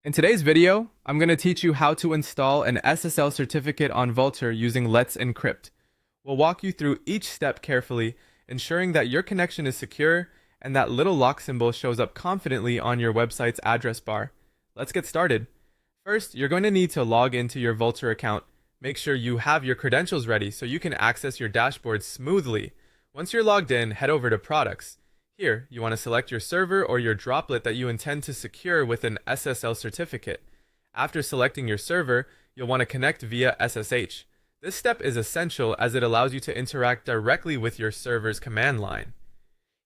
In today's video, I'm going to teach you how to install an SSL certificate on Vultr using Let's Encrypt. We'll walk you through each step carefully, ensuring that your connection is secure and that little lock symbol shows up confidently on your website's address bar. Let's get started. First, you're going to need to log into your Vultr account. Make sure you have your credentials ready so you can access your dashboard smoothly. Once you're logged in, head over to Products. Here, you want to select your server or your droplet that you intend to secure with an SSL certificate. After selecting your server, you'll want to connect via SSH. This step is essential as it allows you to interact directly with your server's command line.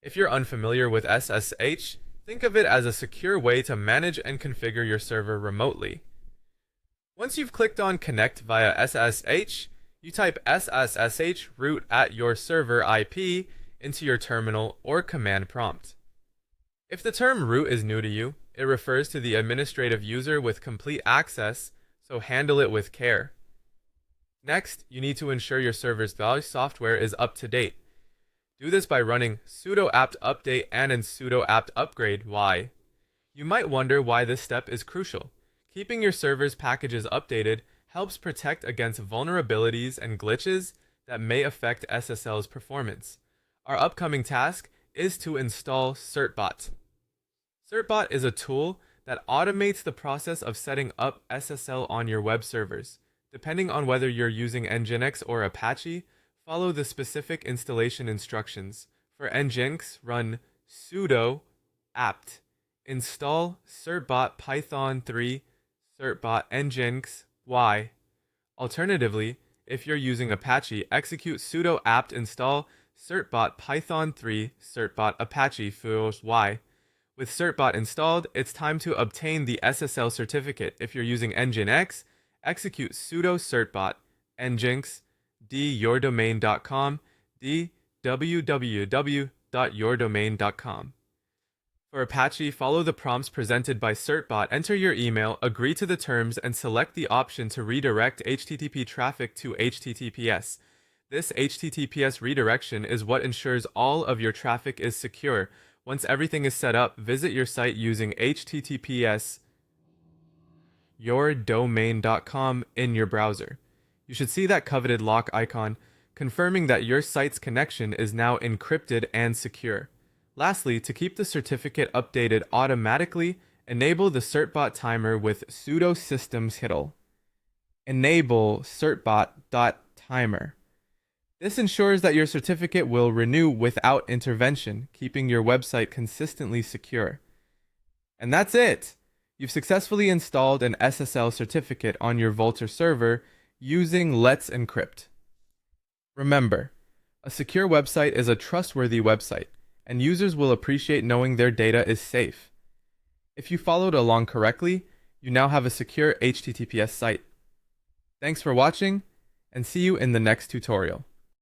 If you're unfamiliar with SSH, think of it as a secure way to manage and configure your server remotely. Once you've clicked on Connect via SSH, you type SSH root at your server IP into your terminal or command prompt. If the term root is new to you, it refers to the administrative user with complete access, so handle it with care. Next, you need to ensure your server's software is up to date. Do this by running sudo apt update and sudo apt upgrade y. You might wonder why this step is crucial. Keeping your server's packages updated helps protect against vulnerabilities and glitches that may affect SSL's performance. Our upcoming task is to install Certbot. Certbot is a tool that automates the process of setting up SSL on your web servers. Depending on whether you're using Nginx or Apache, follow the specific installation instructions. For Nginx, run sudo apt install certbot python 3 certbot nginx y. Alternatively, if you're using Apache, execute sudo apt install certbot python 3 certbot apache fools y. With Certbot installed, it's time to obtain the SSL certificate. If you're using Nginx, execute sudo certbot nginx dyourdomain.com www.yourdomain.com. For Apache, follow the prompts presented by Certbot, enter your email, agree to the terms, and select the option to redirect HTTP traffic to HTTPS. This HTTPS redirection is what ensures all of your traffic is secure. Once everything is set up, visit your site using HTTPS yourdomain.com in your browser. You should see that coveted lock icon, confirming that your site's connection is now encrypted and secure. Lastly, to keep the certificate updated automatically, enable the Certbot timer with sudo systemctl. Enable certbot.timer. This ensures that your certificate will renew without intervention, keeping your website consistently secure. And that's it! You've successfully installed an SSL certificate on your Vultr server using Let's Encrypt. Remember, a secure website is a trustworthy website, and users will appreciate knowing their data is safe. If you followed along correctly, you now have a secure HTTPS site. Thanks for watching, and see you in the next tutorial.